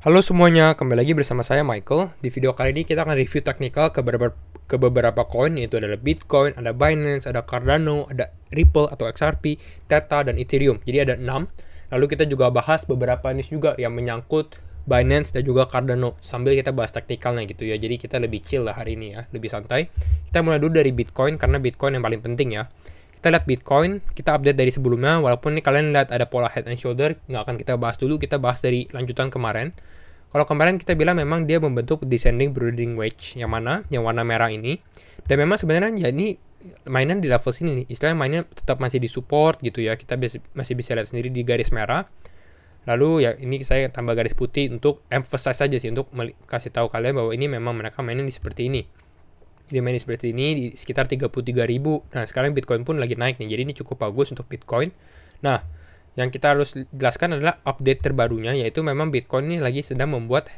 Halo semuanya, kembali lagi bersama saya Michael. Di video kali ini kita akan review teknikal ke beberapa koin, yaitu adalah Bitcoin, ada Binance, ada Cardano, ada Ripple atau XRP, Theta, dan Ethereum. Jadi ada 6. Lalu kita juga bahas beberapa news juga yang menyangkut Binance dan juga Cardano. Sambil kita bahas teknikalnya gitu ya. Jadi kita lebih chill lah hari ini ya, lebih santai. Kita mulai dulu dari Bitcoin karena Bitcoin yang paling penting ya. Kita lihat Bitcoin, kita update dari sebelumnya, walaupun nih kalian lihat ada pola head and shoulder, nggak akan kita bahas dulu, kita bahas dari lanjutan kemarin. Kalau kemarin kita bilang memang dia membentuk descending broadening wedge, yang mana yang warna merah ini. Dan memang sebenarnya ya ini mainan di level sini nih, istilahnya mainnya tetap masih di support gitu ya, kita masih bisa lihat sendiri di garis merah. Lalu ya ini saya tambah garis putih untuk emphasize saja sih, untuk kasih tahu kalian bahwa ini memang mereka mainin di seperti ini. Jadi main seperti ini di sekitar 33.000. Nah, sekarang Bitcoin pun lagi naik nih. Jadi ini cukup bagus untuk Bitcoin. Nah, yang kita harus jelaskan adalah update terbarunya, yaitu memang Bitcoin ini lagi sedang membuat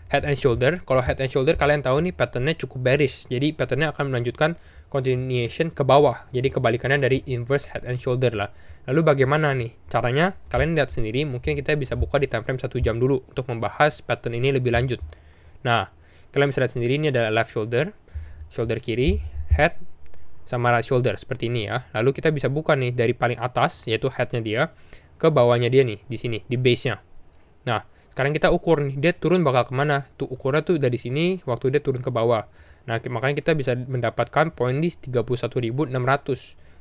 head and shoulder. Kalau head and shoulder kalian tahu nih patternnya cukup bearish. Jadi patternnya akan melanjutkan continuation ke bawah. Jadi kebalikannya dari inverse head and shoulder lah. Lalu bagaimana nih caranya? Kalian lihat sendiri. Mungkin kita bisa buka di time frame 1 jam dulu untuk membahas pattern ini lebih lanjut. Nah, kalian bisa lihat sendiri ini adalah left shoulder, shoulder kiri, head, sama right shoulder seperti ini ya. Lalu kita bisa buka nih dari paling atas, yaitu headnya dia, ke bawahnya dia nih, di sini, di base-nya. Nah, sekarang kita ukur nih, dia turun bakal kemana? Tuh ukurnya tuh dari sini, waktu dia turun ke bawah. Nah, makanya kita bisa mendapatkan poin di 31.600.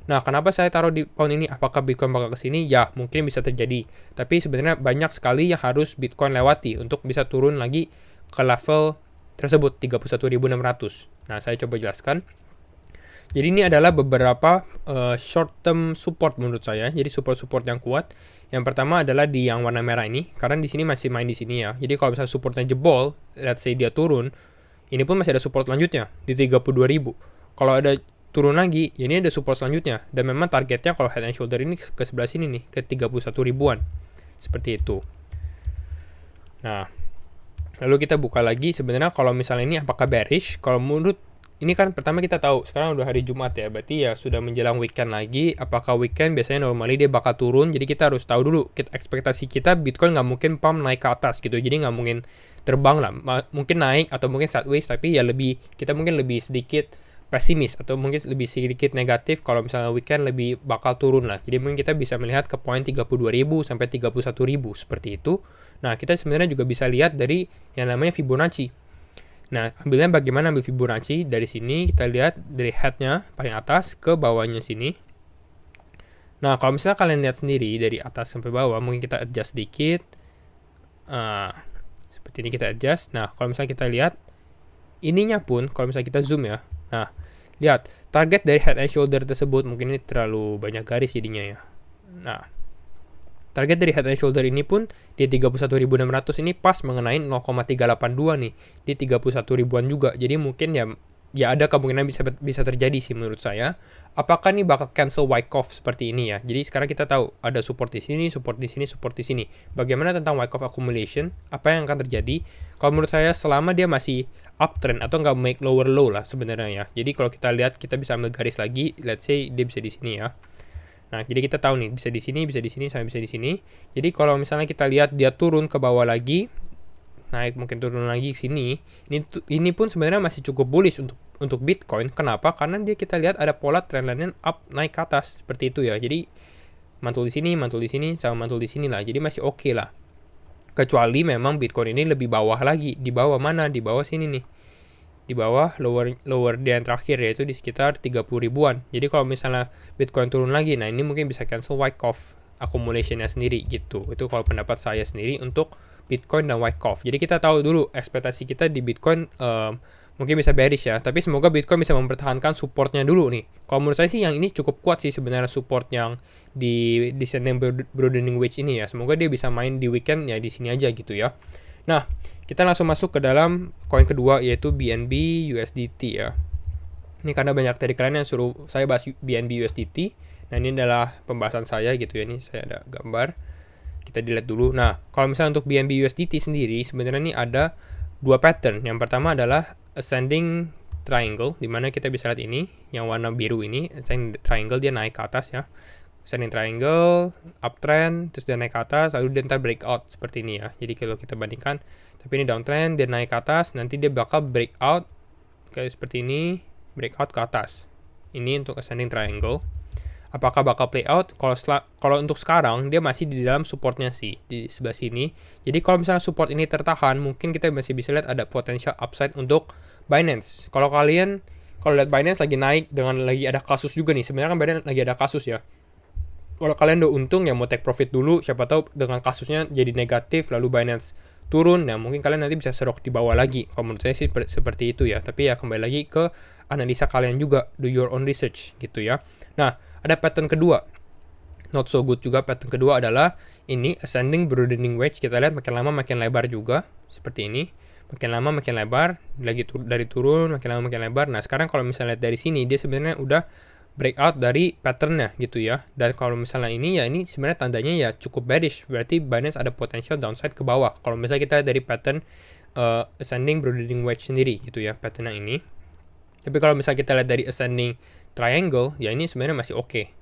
Nah, kenapa saya taruh di poin ini? Apakah Bitcoin bakal ke sini? Ya, mungkin bisa terjadi. Tapi sebenarnya banyak sekali yang harus Bitcoin lewati untuk bisa turun lagi ke level tersebut, 31.600. Nah, saya coba jelaskan. Jadi ini adalah beberapa short term support menurut saya. Jadi support yang kuat. Yang pertama adalah di yang warna merah ini, karena di sini masih main di sini ya. Jadi kalau misalnya supportnya jebol, let's say dia turun, ini pun masih ada support lanjutnya di 32.000. Kalau ada turun lagi, ya ini ada support selanjutnya. Dan memang targetnya kalau head and shoulder ini ke sebelah sini nih, ke 31.000-an. Seperti itu. Nah, lalu kita buka lagi. Sebenarnya kalau misalnya ini apakah bearish? Kalau menurut ini kan pertama kita tahu sekarang udah hari Jumat ya, berarti ya sudah menjelang weekend lagi. Apakah weekend biasanya normally dia bakal turun, jadi kita harus tahu dulu ekspektasi kita Bitcoin nggak mungkin pump naik ke atas gitu, jadi nggak mungkin terbang lah, mungkin naik atau mungkin sideways, tapi ya kita mungkin lebih sedikit pesimis atau mungkin lebih sedikit negatif kalau misalnya weekend lebih bakal turun lah. Jadi mungkin kita bisa melihat ke poin 32.000 sampai 31.000 seperti itu. Nah, kita sebenarnya juga bisa lihat dari yang namanya Fibonacci. Nah, ambilnya bagaimana ambil Fibonacci? Dari sini kita lihat dari headnya paling atas ke bawahnya sini. Nah, kalau misalnya kalian lihat sendiri dari atas sampai bawah, mungkin kita adjust sedikit. Seperti ini kita adjust. Nah, kalau misalnya kita lihat, ininya pun, kalau misalnya kita zoom ya. Nah, lihat, target dari head and shoulder tersebut, mungkin ini terlalu banyak garis jadinya ya. Nah, target dari head and shoulder ini pun di 31.600 ini pas mengenai 0,382 nih. Di 31.000-an juga. Jadi mungkin ya ada kemungkinan bisa terjadi sih menurut saya. Apakah nih bakal cancel Wyckoff seperti ini ya? Jadi sekarang kita tahu ada support di sini, support di sini, support di sini. Bagaimana tentang Wyckoff accumulation? Apa yang akan terjadi? Kalau menurut saya selama dia masih uptrend atau nggak make lower low lah sebenarnya ya. Jadi kalau kita lihat, kita bisa ambil garis lagi. Let's say dia bisa di sini ya. Nah, jadi kita tahu nih, bisa di sini, sampai bisa di sini. Jadi kalau misalnya kita lihat dia turun ke bawah lagi, naik mungkin turun lagi ke sini, ini pun sebenarnya masih cukup bullish untuk Bitcoin. Kenapa? Karena kita lihat ada pola trendline up naik ke atas seperti itu ya. Jadi mantul di sini, sama mantul di sini lah. Jadi masih oke lah. Kecuali memang Bitcoin ini lebih bawah lagi. Di bawah mana? Di bawah sini nih. Di bawah lower dia yang terakhir, yaitu di sekitar 30.000-an. Jadi kalau misalnya Bitcoin turun lagi, nah ini mungkin bisa cancel Wyckoff accumulation-nya sendiri gitu. Itu kalau pendapat saya sendiri untuk Bitcoin dan Wyckoff. Jadi kita tahu dulu ekspektasi kita di Bitcoin mungkin bisa bearish ya, tapi semoga Bitcoin bisa mempertahankan supportnya dulu nih. Kalau menurut saya sih yang ini cukup kuat sih sebenarnya, support yang di descending broadening wedge ini ya. Semoga dia bisa main di weekend ya di sini aja gitu ya. Nah, kita langsung masuk ke dalam koin kedua, yaitu BNB USDT ya. Ini karena banyak dari kalian yang suruh saya bahas BNB USDT. Nah, ini adalah pembahasan saya gitu ya. Ini saya ada gambar. Kita dilihat dulu. Nah, kalau misalnya untuk BNB USDT sendiri, sebenarnya ini ada dua pattern. Yang pertama adalah ascending triangle, dimana kita bisa lihat ini, yang warna biru ini, ascending triangle, dia naik ke atas ya. ascending triangle, uptrend, terus dia naik ke atas, lalu dia ntar breakout seperti ini ya. Jadi kalau kita bandingkan, tapi ini downtrend, dia naik ke atas, nanti dia bakal breakout kayak seperti ini, breakout ke atas. Ini untuk ascending triangle. Apakah bakal play out? Kalau untuk sekarang dia masih di dalam supportnya sih di sebelah sini. Jadi kalau misalnya support ini tertahan, mungkin kita masih bisa lihat ada potential upside untuk Binance. Kalau lihat Binance lagi naik dengan lagi ada kasus juga nih. Sebenarnya kan Binance lagi ada kasus ya. Kalau kalian udah untung ya mau take profit dulu. Siapa tahu dengan kasusnya jadi negatif lalu Binance turun. Nah mungkin kalian nanti bisa serok di bawah lagi. Kalau menurut saya sih seperti itu ya. Tapi ya kembali lagi ke analisa kalian juga. Do your own research gitu ya. Nah ada pattern kedua, not so good juga. Pattern kedua adalah ini ascending broadening wedge. Kita lihat makin lama makin lebar juga seperti ini, makin lama makin lebar, lagi dari turun makin lama makin lebar. Nah sekarang kalau misalnya lihat dari sini dia sebenarnya udah breakout dari patternnya gitu ya. Dan kalau misalnya ini ya ini sebenarnya tandanya ya cukup bearish, berarti Binance ada potential downside ke bawah. Kalau misalnya kita dari pattern ascending broadening wedge sendiri gitu ya, pattern yang ini. Tapi kalau misalnya kita lihat dari ascending triangle, ya ini sebenarnya masih oke.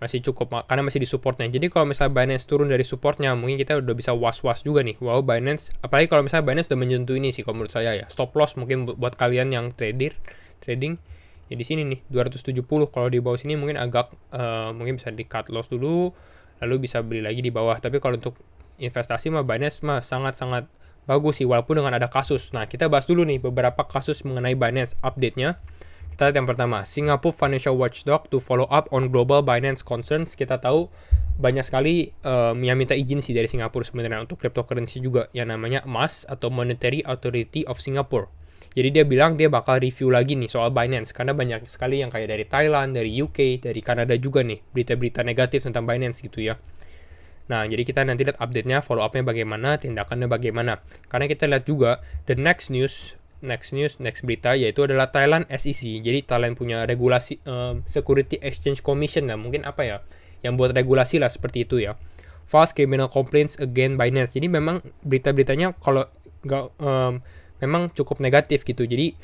Masih cukup, karena masih di supportnya. Jadi kalau misalnya Binance turun dari supportnya, mungkin kita udah bisa was-was juga nih. Wow, Binance, apalagi kalau misalnya Binance udah menyentuh ini sih, kalau menurut saya ya. Stop loss mungkin buat kalian yang trading. Ya di sini nih, 270. Kalau di bawah sini mungkin agak, mungkin bisa di cut loss dulu, lalu bisa beli lagi di bawah. Tapi kalau untuk investasi mah Binance mah sangat-sangat bagus sih, walaupun dengan ada kasus. Nah, kita bahas dulu nih beberapa kasus mengenai Binance update-nya. Kita lihat yang pertama, Singapore Financial Watchdog to follow up on global Binance concerns. Kita tahu banyak sekali yang minta izin sih dari Singapura sebenarnya untuk cryptocurrency juga, yang namanya MAS atau Monetary Authority of Singapore. Jadi dia bilang dia bakal review lagi nih soal Binance, karena banyak sekali yang kayak dari Thailand, dari UK, dari Kanada juga nih, berita-berita negatif tentang Binance gitu ya. Nah, jadi kita nanti lihat update-nya, follow up-nya bagaimana, tindakannya bagaimana. Karena kita lihat juga, the next berita yaitu adalah Thailand SEC. Jadi Thailand punya regulasi Security Exchange Commission lah, mungkin apa ya, yang buat regulasi lah seperti itu ya. False criminal complaints against Binance. Jadi memang berita-beritanya kalau nggak memang cukup negatif gitu. Jadi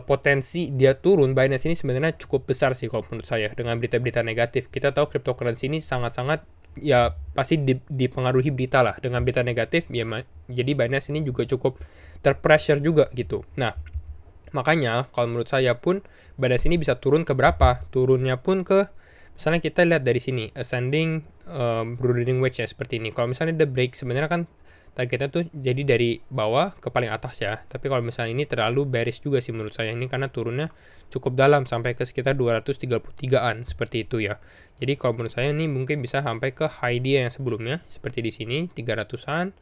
potensi dia turun Binance ini sebenarnya cukup besar sih kalau menurut saya dengan berita-berita negatif. Kita tahu cryptocurrency ini sangat-sangat ya pasti dipengaruhi berita lah dengan berita negatif ya, jadi Binance ini juga cukup terpressure juga gitu. Nah makanya kalau menurut saya pun Binance ini bisa turun ke berapa, turunnya pun ke misalnya kita lihat dari sini ascending broadening wedge ya seperti ini. Kalau misalnya the break sebenarnya kan targetnya tuh jadi dari bawah ke paling atas ya, tapi kalau misalnya ini terlalu bearish juga sih menurut saya ini, karena turunnya cukup dalam sampai ke sekitar 233-an seperti itu ya. Jadi kalau menurut saya ini mungkin bisa sampai ke high dia yang sebelumnya seperti di sini 300-an.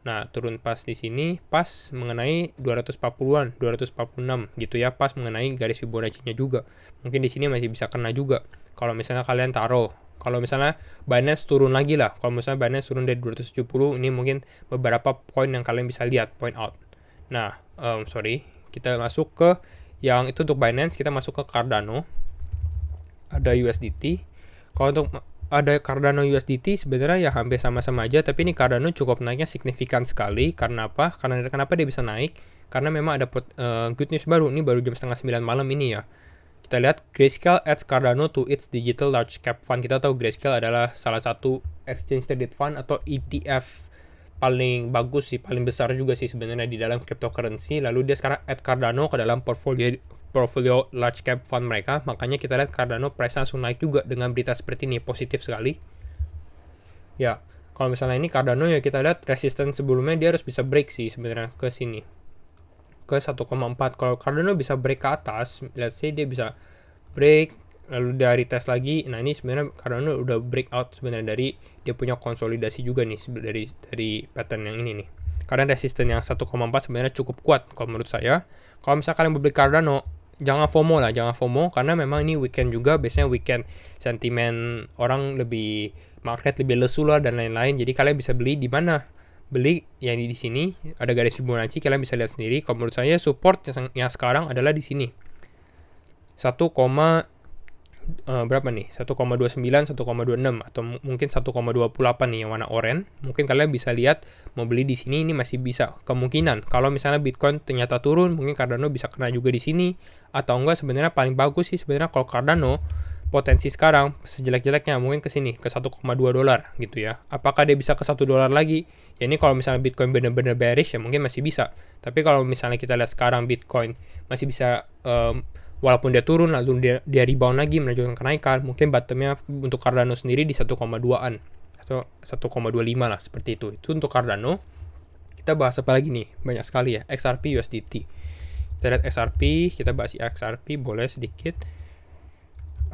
Nah, turun pas di sini pas mengenai 240-an, 246 gitu ya, pas mengenai garis Fibonacci-nya juga. Mungkin di sini masih bisa kena juga. Kalau misalnya kalian taruh, kalau misalnya Binance turun lagi lah, kalau misalnya Binance turun dari 270, ini mungkin beberapa poin yang kalian bisa lihat, point out. Nah, kita masuk ke yang itu untuk Binance, kita masuk ke Cardano. Ada USDT. Kalau untuk ada Cardano USDT sebenarnya ya hampir sama-sama aja, tapi ini Cardano cukup naiknya signifikan sekali. Karena apa? Kenapa dia bisa naik? Karena memang ada good news baru. Ini baru jam 8:30 malam ini ya. Kita lihat Grayscale adds Cardano to its digital large cap fund. Kita tahu Grayscale adalah salah satu exchange traded fund atau ETF paling bagus sih, paling besar juga sih sebenarnya di dalam cryptocurrency. Lalu dia sekarang add Cardano ke dalam portfolio large cap fund mereka. Makanya kita lihat Cardano price langsung naik juga dengan berita seperti ini, positif sekali. Ya, kalau misalnya ini Cardano ya kita lihat resistance sebelumnya dia harus bisa break sih sebenarnya ke sini. Ke 1,4. Kalau Cardano bisa break ke atas, let's say dia bisa break lalu dari tes lagi. Nah, ini sebenarnya Cardano udah breakout sebenarnya dari dia punya konsolidasi juga nih dari pattern yang ini nih. Karena resisten yang 1,4 sebenarnya cukup kuat kalau menurut saya. Kalau misalnya kalian beli Cardano, jangan FOMO karena memang ini weekend juga, biasanya weekend sentimen orang lebih, market lebih lesu lah dan lain-lain. Jadi kalian bisa beli di mana? Beli yang di sini ada garis Fibonacci, kalian bisa lihat sendiri. Kalau menurut saya support yang sekarang adalah di sini 1,29, 1,26 atau mungkin 1,28 nih yang warna oranye. Mungkin kalian bisa lihat mau beli di sini, ini masih bisa kemungkinan. Kalau misalnya Bitcoin ternyata turun, mungkin Cardano bisa kena juga di sini. Atau enggak sebenarnya paling bagus sih sebenarnya kalau Cardano potensi sekarang sejelek-jeleknya mungkin ke sini ke 1,2 dolar gitu ya. Apakah dia bisa ke 1 dolar lagi? Ya ini kalau misalnya Bitcoin benar-benar bearish ya mungkin masih bisa. Tapi kalau misalnya kita lihat sekarang Bitcoin masih bisa walaupun dia turun lalu dia rebound lagi menunjukkan kenaikan, mungkin bottomnya untuk Cardano sendiri di 1,2-an atau 1,25 lah seperti itu. Itu untuk Cardano. Kita bahas apa lagi nih? Banyak sekali ya. XRP USDT. Kita lihat XRP, kita bahas XRP boleh sedikit.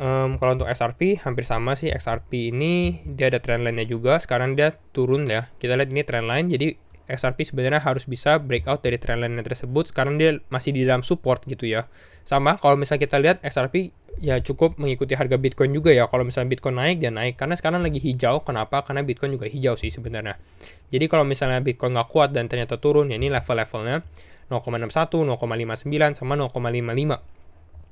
Kalau untuk XRP hampir sama sih. XRP ini dia ada trendline-nya juga. Sekarang dia turun ya. Kita lihat ini trendline. Jadi XRP sebenarnya harus bisa breakout dari trendline tersebut. Sekarang dia masih di dalam support gitu ya. Sama kalau misalnya kita lihat XRP ya cukup mengikuti harga Bitcoin juga ya. Kalau misalnya Bitcoin naik, dia naik. Karena sekarang lagi hijau. Kenapa? Karena Bitcoin juga hijau sih sebenarnya. Jadi kalau misalnya Bitcoin nggak kuat dan ternyata turun, ya ini level-levelnya 0,61, 0,59, sama 0,55.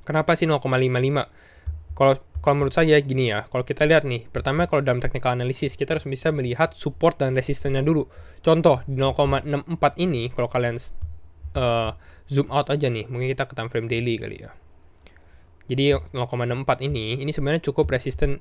Kenapa sih 0,55? Kalau menurut saya gini ya, kalau kita lihat nih, pertama kalau dalam technical analysis, kita harus bisa melihat support dan resistennya dulu. Contoh, di 0,64 ini, kalau kalian zoom out aja nih, mungkin kita ke time frame daily kali ya. Jadi 0,64 ini sebenarnya cukup resisten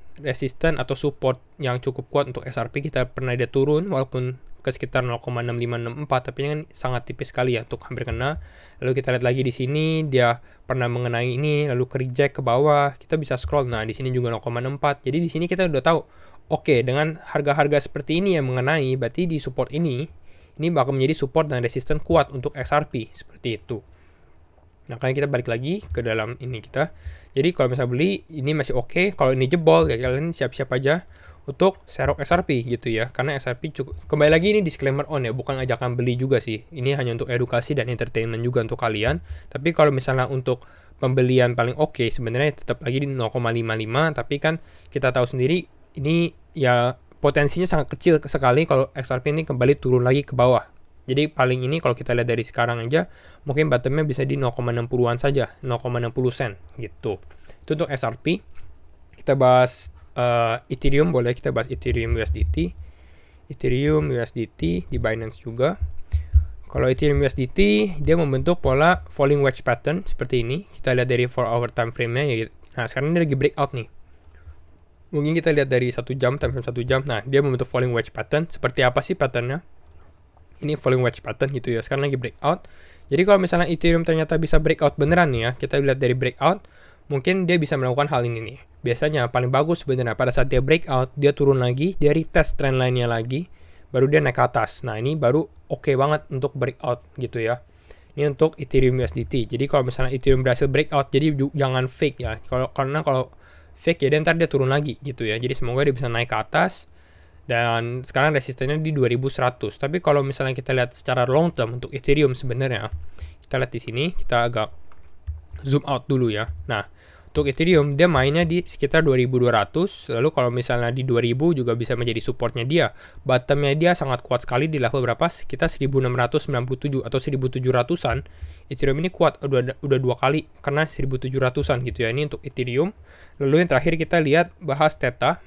atau support yang cukup kuat untuk XRP. Kita pernah dia turun walaupun ke sekitar 0,6564, tapi kan sangat tipis sekali ya untuk hampir kena. Lalu kita lihat lagi di sini dia pernah mengenai ini, lalu ke reject ke bawah. Kita bisa scroll. Nah, di sini juga 0,64. Jadi di sini kita udah tahu, oke, dengan harga-harga seperti ini yang mengenai, berarti di support ini bakal menjadi support dan resisten kuat untuk XRP seperti itu. Nah, kalian kita balik lagi ke dalam ini kita. Jadi kalau misalnya beli, ini masih oke. Kalau ini jebol, ya kalian siap-siap aja untuk serok XRP gitu ya. Karena XRP cukup. Kembali lagi ini disclaimer on ya, bukan ajakan beli juga sih. Ini hanya untuk edukasi dan entertainment juga untuk kalian. Tapi kalau misalnya untuk pembelian paling oke, sebenarnya tetap lagi di 0,55. Tapi kan kita tahu sendiri, ini ya potensinya sangat kecil sekali kalau XRP ini kembali turun lagi ke bawah. Jadi paling ini kalau kita lihat dari sekarang aja, mungkin bottomnya bisa di 0,60-an saja, 0,60 sen gitu. Itu untuk XRP. Kita bahas Ethereum, boleh kita bahas Ethereum USDT. Ethereum USDT di Binance juga. Kalau Ethereum USDT, dia membentuk pola falling wedge pattern seperti ini. Kita lihat dari 4-hour time frame-nya. Ya. Nah, sekarang dia lagi breakout nih. Mungkin kita lihat dari 1 jam, time frame 1 jam. Nah, dia membentuk falling wedge pattern. Seperti apa sih patternnya? Ini falling wedge pattern gitu ya. Sekarang lagi breakout. Jadi kalau misalnya Ethereum ternyata bisa breakout beneran nih ya, kita lihat dari breakout, mungkin dia bisa melakukan hal ini nih. Biasanya paling bagus sebenarnya pada saat dia breakout, dia turun lagi, dia retest trendline-nya lagi, baru dia naik ke atas. Nah, ini baru oke banget untuk breakout gitu ya. Ini untuk Ethereum USDT. Jadi kalau misalnya Ethereum berhasil breakout, jadi jangan fake ya. Karena kalau fake ya, ntar dia turun lagi gitu ya. Jadi semoga dia bisa naik ke atas. Dan sekarang resistennya di 2100. Tapi kalau misalnya kita lihat secara long term untuk Ethereum sebenarnya, kita lihat di sini, kita agak zoom out dulu ya. Nah, untuk Ethereum dia mainnya di sekitar 2200. Lalu kalau misalnya di 2000 juga bisa menjadi supportnya dia. Bottomnya dia sangat kuat sekali di level berapa? Sekitar 1697 atau 1700-an. Ethereum ini kuat, udah 2 kali kena 1700-an gitu ya. Ini untuk Ethereum. Lalu yang terakhir kita lihat bahas Theta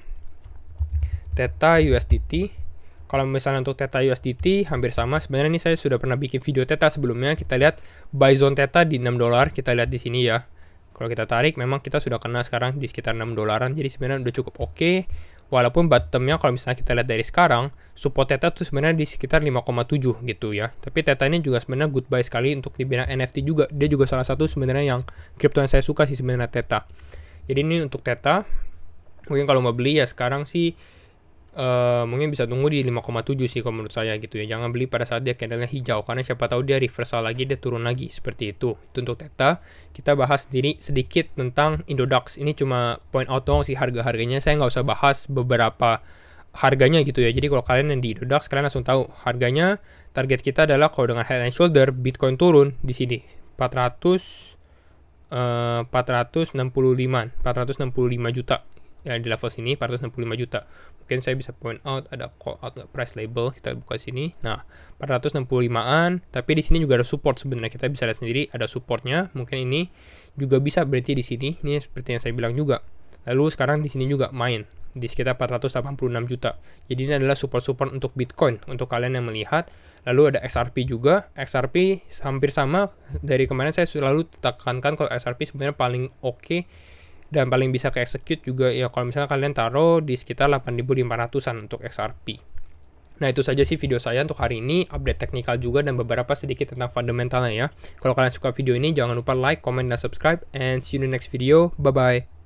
USDT. Kalau misalnya untuk Theta USDT hampir sama. Sebenarnya ini saya sudah pernah bikin video Theta sebelumnya. Kita lihat buy zone Theta di $6. Kita lihat di sini ya. Kalau kita tarik memang kita sudah kena sekarang di sekitar $6. Jadi sebenarnya udah cukup oke. Walaupun bottomnya kalau misalnya kita lihat dari sekarang, support Theta tuh sebenarnya di sekitar 5,7 gitu ya. Tapi Theta ini juga sebenarnya good buy sekali untuk di bidang NFT juga. Dia juga salah satu sebenarnya yang crypto yang saya suka sih sebenarnya Theta. Jadi ini untuk Theta. Mungkin kalau mau beli ya sekarang sih mungkin bisa tunggu di 5,7 sih kalau menurut saya gitu ya. Jangan beli pada saat dia candlenya hijau, karena siapa tahu dia reversal lagi, dia turun lagi seperti itu. Itu untuk Theta. Kita bahas sendiri sedikit tentang Indodax. Ini cuma point out doang sih harga-harganya. Saya nggak usah bahas beberapa harganya gitu ya. Jadi kalau kalian yang di Indodax, kalian langsung tahu harganya. Target kita adalah kalau dengan head and shoulder Bitcoin turun di sini 465 juta ya, di level sini 465 juta. Mungkin saya bisa point out ada call out price label, kita buka sini. Nah, 465-an, tapi di sini juga ada support sebenarnya. Kita bisa lihat sendiri ada supportnya. Mungkin ini juga bisa berhenti di sini. Ini seperti yang saya bilang juga. Lalu sekarang di sini juga main di sekitar 486 juta. Jadi ini adalah support-support untuk Bitcoin untuk kalian yang melihat. Lalu ada XRP juga. XRP hampir sama dari kemarin, saya selalu tekankan kalau XRP sebenarnya paling oke Dan paling bisa ke execute juga ya kalau misalnya kalian taruh di sekitar 8.500-an untuk XRP. Nah, itu saja sih video saya untuk hari ini, update teknikal juga dan beberapa sedikit tentang fundamentalnya ya. Kalau kalian suka video ini, jangan lupa like, comment, dan subscribe, and see you in the next video. Bye-bye.